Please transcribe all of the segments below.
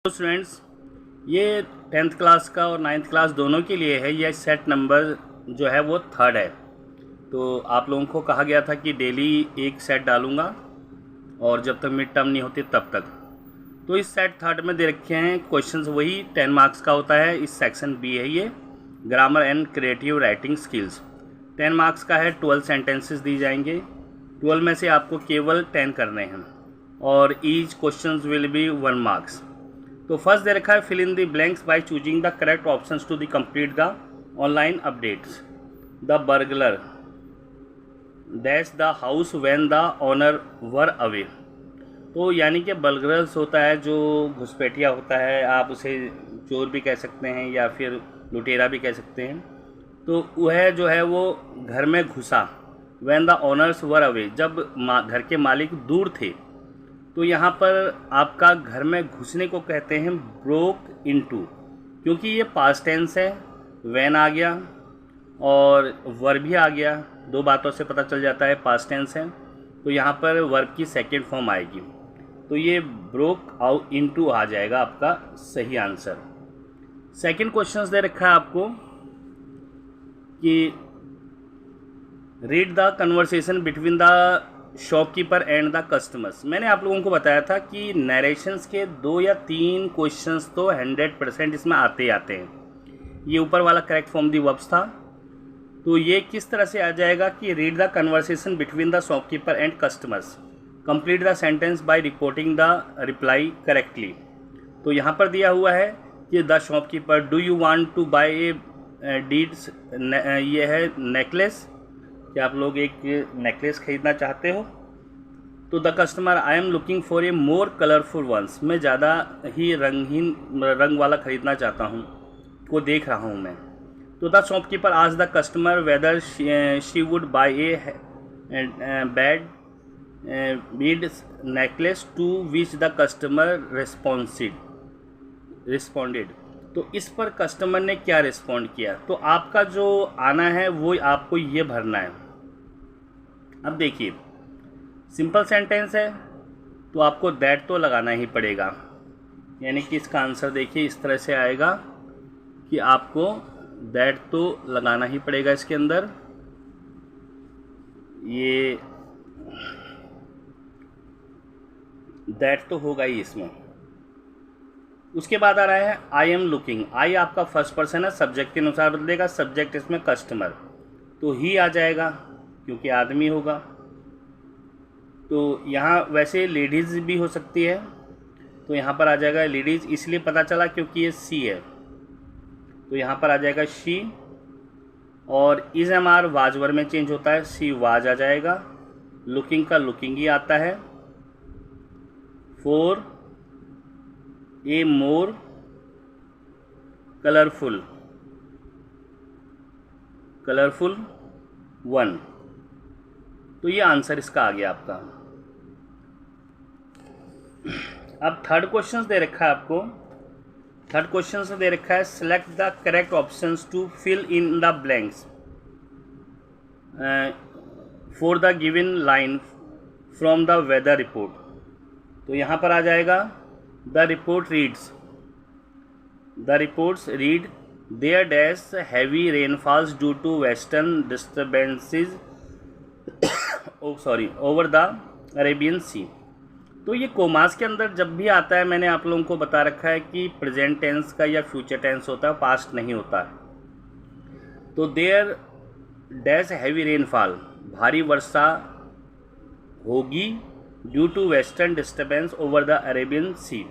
तो स्टूडेंट्स, ये 10th class का और 9th क्लास दोनों के लिए है। यह सेट नंबर जो है वो 3rd है। तो आप लोगों को कहा गया था कि डेली एक सेट डालूंगा और जब तक मिड टर्म नहीं होती तब तक। तो इस सेट 3rd में दे रखे हैं क्वेश्चंस, वही 10 मार्क्स का होता है। इस सेक्शन बी है ये, grammar and creative writing skills. 10 marks का है, 12 सेंटेंसेस दी जाएंगे। 12 में से आपको केवल 10 करने हैं और each question will be 1 marks. तो फर्स्ट दे रखा है, fill in the blanks by choosing the correct options to the complete the online updates. The burglar dash the house when the owner were away. तो यानी कि burglars होता है जो घुसपैठिया होता है, आप उसे चोर भी कह सकते हैं या फिर लुटेरा भी कह सकते हैं। तो वह जो है वो घर में घुसा, when the owners were away, जब घर के मालिक दूर थे। तो यहाँ पर आपका घर में घुसने को कहते हैं ब्रोक इनटू, क्योंकि ये पास्ट टेंस है। व्हेन आ गया और वर्ब भी आ गया, दो बातों से पता चल जाता है पास्ट टेंस है। तो यहाँ पर वर्ब की सेकेंड फॉर्म आएगी, तो ये ब्रोक आउट इनटू आ जाएगा आपका सही आंसर। सेकंड क्वेश्चन दे रखा है आपको कि read the conversation between the shopkeeper and the customers. मैंने आप लोगों को बताया था कि नरेशंस के 2 या 3 क्वेश्चंस तो 100% इसमें आते ही आते हैं। ये ऊपर वाला करेक्ट फॉर्म दी वर्ब्स था। तो ये किस तरह से आ जाएगा कि read the conversation between the shopkeeper and customers, complete the sentence by reporting the reply correctly. तो यहाँ पर दिया हुआ है कि the shopkeeper, do you want to buy a beads, ये है नेकलेस, कि आप लोग एक नेकलेस खरीदना चाहते हो। तो the customer, I am looking for a more colourful ones, मैं ज़्यादा ही रंग वाला खरीदना चाहता हूँ, को देख रहा हूँ मैं। तो द शॉपकीपर आज the customer whether she would buy a bad bead necklace, to which the customer responded. तो इस पर कस्टमर ने क्या रिस्पॉन्ड किया। तो आपका जो आना है वो आपको ये भरना है। अब देखिए, सिंपल सेंटेंस है तो आपको दैट तो लगाना ही पड़ेगा, यानी कि इसका आंसर देखिए इस तरह से आएगा कि आपको दैट तो लगाना ही पड़ेगा इसके अंदर। ये दैट तो होगा ही इसमें। उसके बाद आ रहा है आई एम लुकिंग। आई आपका फर्स्ट पर्सन है, सब्जेक्ट के अनुसार बदलेगा। सब्जेक्ट इसमें कस्टमर, तो ही आ जाएगा क्योंकि आदमी होगा। तो यहाँ वैसे लेडीज़ भी हो सकती है, तो यहाँ पर आ जाएगा लेडीज़, इसलिए पता चला क्योंकि ये सी है, तो यहाँ पर आ जाएगा शी। और इज एम आर वाजवर में चेंज होता है, सी वाज आ जाएगा। लुकिंग का लुकिंग ही आता है। For a more colourful one. तो ये आंसर इसका आ गया आपका। अब थर्ड क्वेश्चन दे रखा है आपको। थर्ड क्वेश्चन दे रखा है, select the correct options to fill in the blanks for the given line from the weather report. तो यहाँ पर आ जाएगा The reports read there dash heavy rainfalls due to western disturbances over the Arabian Sea। तो ये commas के अंदर जब भी आता है, मैंने आप लोगों को बता रखा है कि प्रेजेंट टेंस का या फ्यूचर टेंस होता है, पास्ट नहीं होता। तो देयर डैश हैवी रेनफॉल, भारी वर्षा होगी, due to western disturbance over the Arabian sea.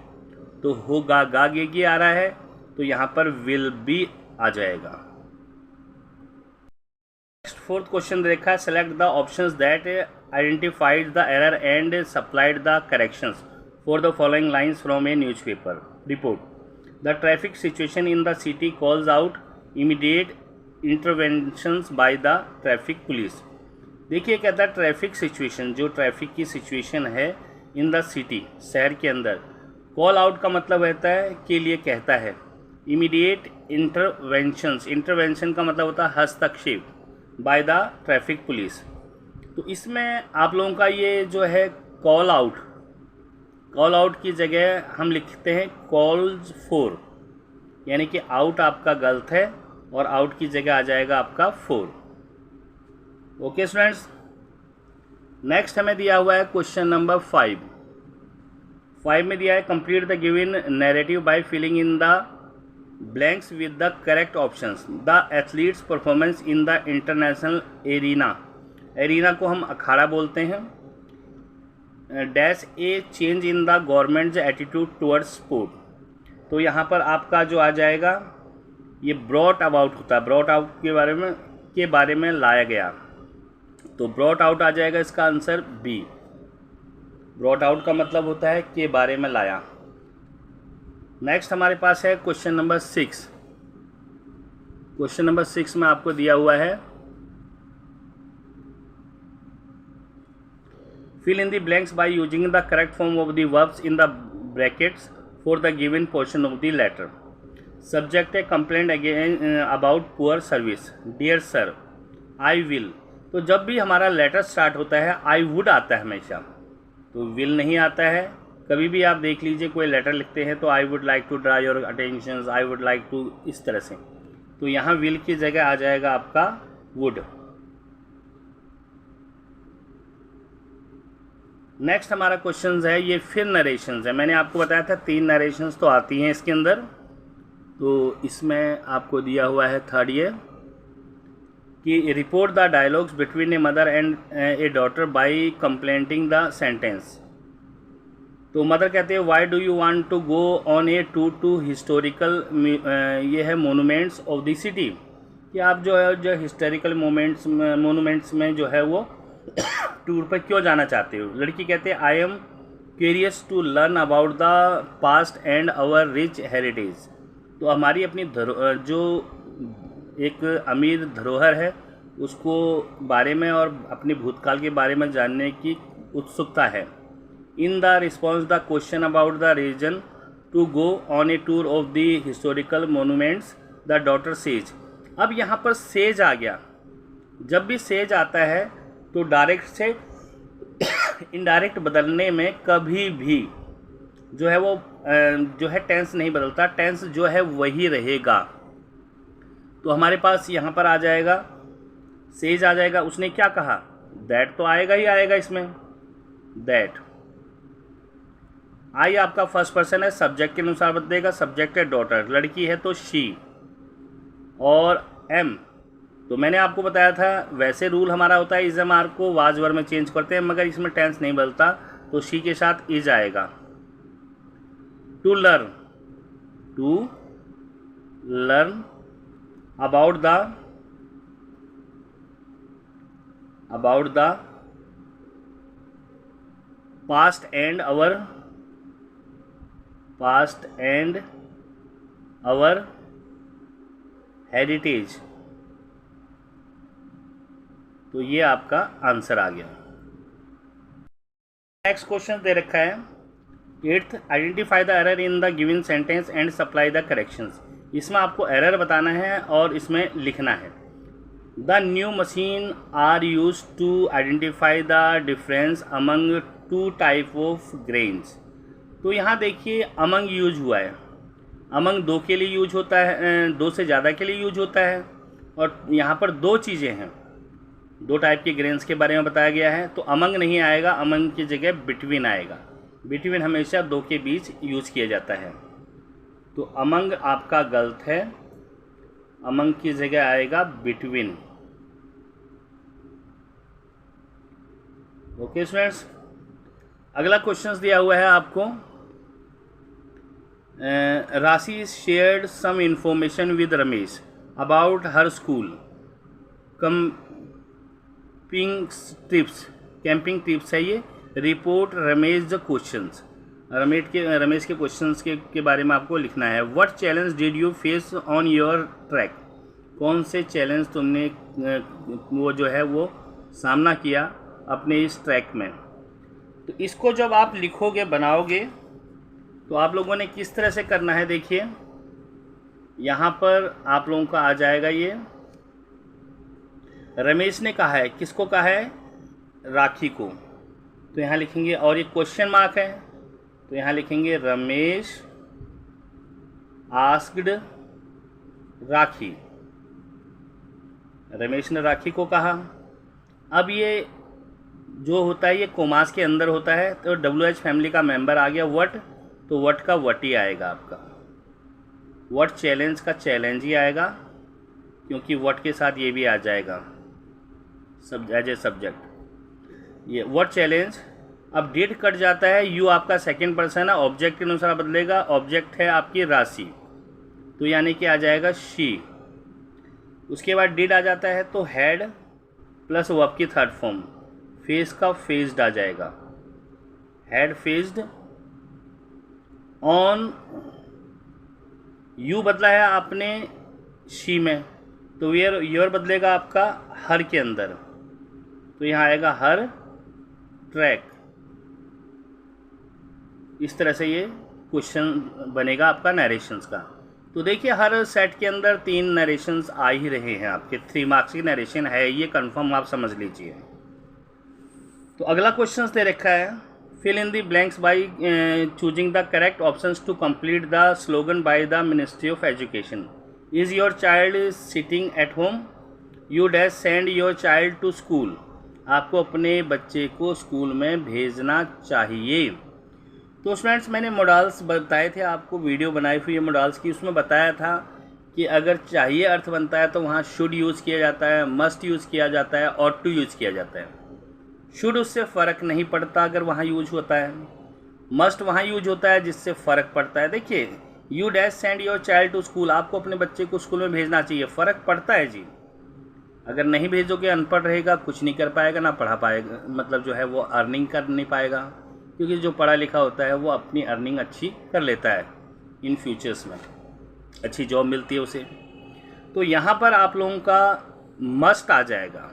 तो होगा गागेगी आ रहा है, तो यहाँ पर विल बी आ जाएगा। नेक्स्ट फोर्थ क्वेश्चन देखा है, select the options that identified the error and supplied the corrections for the following lines from A newspaper report. The traffic situation in the city calls out immediate interventions by the traffic police. देखिए कहता है traffic situation, जो traffic की situation है in the city, शहर के अंदर। Call out का मतलब रहता है के लिए कहता है। इमीडिएट इंटरवेंशंस, इंटरवेंशन का मतलब होता है हस्तक्षेप, बाय द ट्रैफिक पुलिस। तो इसमें आप लोगों का ये जो है कॉल आउट, कॉल आउट की जगह हम लिखते हैं कॉल्स फॉर, यानी कि आउट आपका गलत है और आउट की जगह आ जाएगा आपका फॉर। ओके स्टूडेंट्स, नेक्स्ट हमें दिया हुआ है क्वेश्चन नंबर 5 में दिया है complete the given narrative by filling in the blanks with the correct options. The athlete's performance in the international arena को हम अखाड़ा बोलते हैं। Dash a change in the government's attitude towards sport. तो यहाँ पर आपका जो आ जाएगा ये ब्रॉट अबाउट होता है, ब्रॉट आउट के बारे में लाया गया, तो ब्रॉट आउट आ जाएगा इसका आंसर बी। ब्रॉट आउट का मतलब होता है के बारे में लाया। नेक्स्ट हमारे पास है क्वेश्चन नंबर 6। क्वेश्चन नंबर 6 में आपको दिया हुआ है fill in the blanks by using the correct form of the verbs in the brackets for the given portion of the letter. Subject a complaint again about poor service. Dear sir, I will. तो जब भी हमारा letter start होता है I would आता है हमेशा, तो विल नहीं आता है। कभी भी आप देख लीजिए कोई लेटर लिखते हैं तो I would like to draw your attention, I would like to, इस तरह से। तो यहाँ विल की जगह आ जाएगा आपका वुड। नेक्स्ट हमारा क्वेश्चन है, ये फिर नरेशंस है। मैंने आपको बताया था 3 नरेशंस तो आती हैं इसके अंदर, तो इसमें आपको दिया हुआ है थर्ड ये कि report the dialogues between a mother and a daughter by completing the sentence. तो मदर कहते हैं why do you want to go on a tour to historical, ये है मोनूमेंट्स ऑफ द सिटी, कि आप जो है जो हिस्टोरिकल मोनूमेंट्स में जो है वो टूर पर क्यों जाना चाहते हो। लड़की कहते हैं I am curious to learn about the past and our rich heritage. तो हमारी अपनी जो एक अमीर धरोहर है उसको बारे में और अपने भूतकाल के बारे में जानने की उत्सुकता है। In the response the question about the reason to go on a tour of the historical monuments the daughter says. अब यहाँ पर सेज आ गया। जब भी सेज आता है तो डायरेक्ट से इनडायरेक्ट बदलने में कभी भी जो है वो जो है टेंस नहीं बदलता, टेंस जो है वही रहेगा। तो हमारे पास यहाँ पर आ जाएगा सेज आ जाएगा। उसने क्या कहा, दैट तो आएगा ही आएगा इसमें, दैट। आई आपका फर्स्ट पर्सन है, सब्जेक्ट के अनुसार बदलेगा, सब्जेक्ट है डॉटर, लड़की है तो शी, और एम तो मैंने आपको बताया था वैसे रूल हमारा होता है इज एम आर को वाज वर में चेंज करते हैं, मगर इसमें टेंस नहीं बदलता, तो शी के साथ इज आएगा। To learn about the past and our heritage. तो ये आपका आंसर आ गया। नेक्स्ट क्वेश्चन दे रखा है 8th identify the error in the given sentence and supply the corrections. इसमें आपको एरर बताना है और इसमें लिखना है। The new machine are use to identify the difference among 2 type of grains. तो यहाँ देखिए अमंग यूज हुआ है, अमंग 2 के लिए यूज होता है, 2 से ज़्यादा के लिए यूज होता है, और यहाँ पर 2 चीज़ें हैं, 2 टाइप के ग्रेन्स के बारे में बताया गया है। तो अमंग नहीं आएगा, अमंग की जगह बिटवीन आएगा। बिटवीन हमेशा 2 के बीच यूज किया जाता है, तो अमंग आपका गलत है, अमंग की जगह आएगा बिटवीन। ओके स्टूडेंट्स, अगला क्वेश्चन दिया हुआ है आपको, Rashi shared some information with Ramesh about her school camping trips है ये। Report Ramesh the questions, Ramesh के क्वेश्चंस के बारे में आपको लिखना है। What challenge did you face on your track. कौन से चैलेंज तुमने वो जो है वो सामना किया अपने इस ट्रैक में। तो इसको जब आप लिखोगे बनाओगे तो आप लोगों ने किस तरह से करना है, देखिए यहाँ पर आप लोगों का आ जाएगा ये रमेश ने कहा है, किसको कहा है, राखी को, तो यहाँ लिखेंगे। और ये क्वेश्चन मार्क है तो यहाँ लिखेंगे रमेश आस्क्ड राखी, रमेश ने राखी को कहा। अब ये जो होता है ये कोमास के अंदर होता है, तो WH फैमिली का मेंबर आ गया वट, तो वट का वट ही आएगा आपका। वट चैलेंज का चैलेंज ही आएगा, क्योंकि वट के साथ ये भी आ जाएगा एज ए सब्जेक्ट। ये वट चैलेंज। अब डिड कट जाता है, यू आपका सेकंड पर्सन है, ऑब्जेक्ट के अनुसार बदलेगा। ऑब्जेक्ट है आपकी राशि, तो यानी कि आ जाएगा शी। उसके बाद डिड आ जाता है तो हैड प्लस वर्ब की थर्ड फॉर्म, फेस का फेस्ड आ जाएगा, हैड फेस्ड। ऑन यू बदला है आपने शी में, तो वेयर योर बदलेगा आपका हर के अंदर, तो यहाँ आएगा हर ट्रैक। इस तरह से ये क्वेश्चन बनेगा आपका नरेशंस का। तो देखिए हर सेट के अंदर 3 नरेशंस आ ही रहे हैं आपके, 3 मार्क्स की नरेशन है, ये कंफर्म आप समझ लीजिए। तो अगला क्वेश्चन दे रखा है, fill in the blanks by choosing the correct options to complete the slogan by the ministry of education. Is your child sitting at home, you dash send your child to school. आपको अपने बच्चे को school में भेजना चाहिए। तो students मैंने models बताए थे आपको, वीडियो बनाई हुई है मॉडल्स की, उसमें बताया था कि अगर चाहिए अर्थ बनता है तो वहाँ शुड यूज़ किया जाता है, मस्ट यूज़ किया जाता है, और टू यूज़ किया जाता है। शुड उससे फ़र्क नहीं पड़ता अगर वहाँ यूज होता है, मस्ट वहाँ यूज होता है जिससे फ़र्क पड़ता है। देखिए you dash send your child to school, आपको अपने बच्चे को स्कूल में भेजना चाहिए, फ़र्क पड़ता है जी। अगर नहीं भेजोगे अनपढ़ रहेगा, कुछ नहीं कर पाएगा, ना पढ़ा पाएगा, मतलब जो है वो अर्निंग कर नहीं पाएगा, क्योंकि जो पढ़ा लिखा होता है वो अपनी अर्निंग अच्छी कर लेता है, इन फ्यूचर्स में अच्छी जॉब मिलती है उसे। तो यहाँ पर आप लोगों का मस्ट आ जाएगा,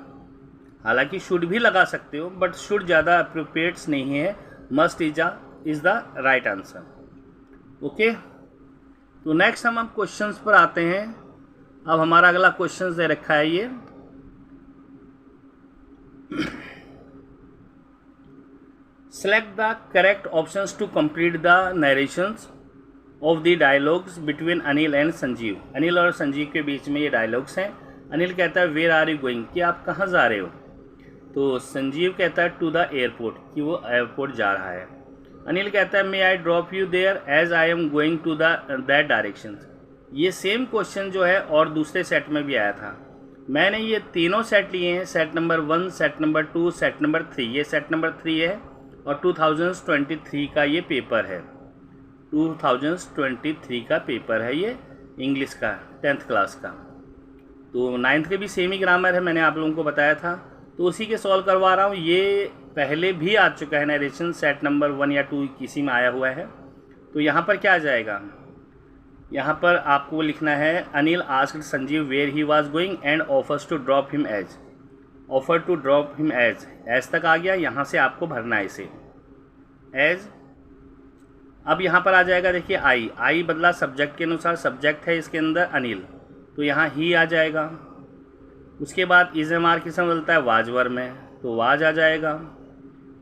हालांकि शुड भी लगा सकते हो, बट शुड ज़्यादा अप्रोप्रिएट नहीं है, must is the right answer. Okay, तो नेक्स्ट हम क्वेश्चंस पर आते हैं। अब हमारा अगला क्वेश्चन दे रखा है ये, select the correct options to complete the narrations of the dialogues between Anil and Sanjeev. Anil और संजीव के बीच में ये डायलॉग्स हैं। अनिल कहता है वेयर आर यू गोइंग, कि आप कहाँ जा रहे हो, तो संजीव कहता है टू द एयरपोर्ट, कि वो एयरपोर्ट जा रहा है। अनिल कहता है may I drop you there as I am going to that direction. ये सेम क्वेश्चन जो है और दूसरे सेट में भी आया था। मैंने ये तीनों सेट लिए हैं, set number 1, set number 2, set number 3। ये सेट नंबर 3 है और 2023 का ये पेपर है, 2023 का पेपर है ये इंग्लिश का 10th क्लास का। तो 9th के भी सेम ही ग्रामर है, मैंने आप लोगों को बताया था, तो उसी के सॉल्व करवा रहा हूँ। ये पहले भी आ चुका है नरेशन, सेट नंबर 1 या 2 किसी में आया हुआ है। तो यहाँ पर क्या आ जाएगा, यहाँ पर आपको लिखना है Anil asked Sanjeev where he was going and offers to drop him as, offer to drop him as तक आ गया, यहाँ से आपको भरना है इसे एज। अब यहाँ पर आ जाएगा, देखिए आई बदला सब्जेक्ट के अनुसार, सब्जेक्ट है इसके अंदर अनिल, तो यहाँ ही आ जाएगा। उसके बाद इज एम आर किसमें बदलता है, वाज वर में, तो वाज आ जाएगा।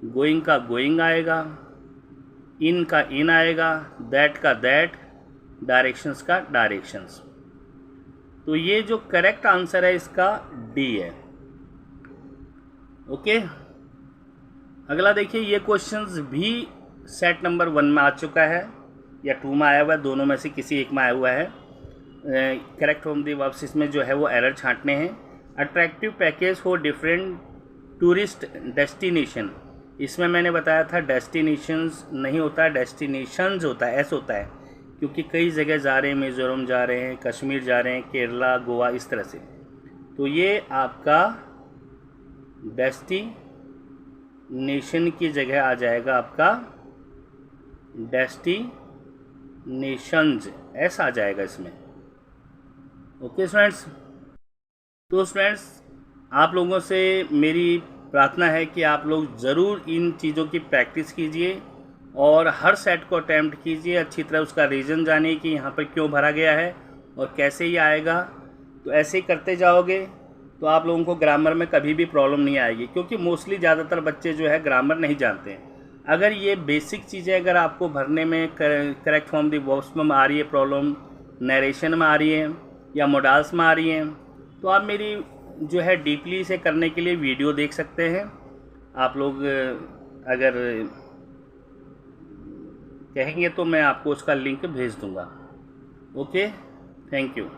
गोइंग का गोइंग आएगा, इन का इन आएगा, दैट का दैट, डायरेक्शंस का डायरेक्शंस। तो ये जो करेक्ट आंसर है इसका डी है। ओके, अगला देखिए, ये क्वेश्चंस भी सेट नंबर 1 में आ चुका है या 2 में आया हुआ है, दोनों में से किसी एक में आया हुआ है। करेक्ट फ्रॉम दी वर्ब्स, इसमें जो है वो एरर छांटने हैं। Attractive package for different tourist destination, इसमें मैंने बताया था डेस्टिनेशंस नहीं होता है, डेस्टिनेशंस होता है, ऐसा होता है, क्योंकि कई जगह जा रहे हैं, मिज़ोरम जा रहे हैं, कश्मीर जा रहे हैं, केरला, गोवा, इस तरह से। तो ये आपका डेस्टिनेशन की जगह आ जाएगा आपका डेस्टिनेशंस, ऐसा आ जाएगा इसमें। ओके स्टूडेंट्स, तो स्टूडेंट्स आप लोगों से मेरी प्रार्थना है कि आप लोग ज़रूर इन चीज़ों की प्रैक्टिस कीजिए और हर सेट को अटैम्प्ट कीजिए, अच्छी तरह उसका रीज़न जानिए कि यहाँ पर क्यों भरा गया है और कैसे ये आएगा। तो ऐसे ही करते जाओगे तो आप लोगों को ग्रामर में कभी भी प्रॉब्लम नहीं आएगी, क्योंकि मोस्टली ज़्यादातर बच्चे जो है ग्रामर नहीं जानते हैं। अगर ये बेसिक चीज़ें अगर आपको भरने में करेक्ट फॉर्म दी वर्ब्स में आ रही है प्रॉब्लम, नरेशन में आ रही है या मोडाल्स में आ रही हैं, तो आप मेरी जो है डीपली इसे करने के लिए वीडियो देख सकते हैं। आप लोग अगर कहेंगे तो मैं आपको उसका लिंक भेज दूंगा। Okay, thank you.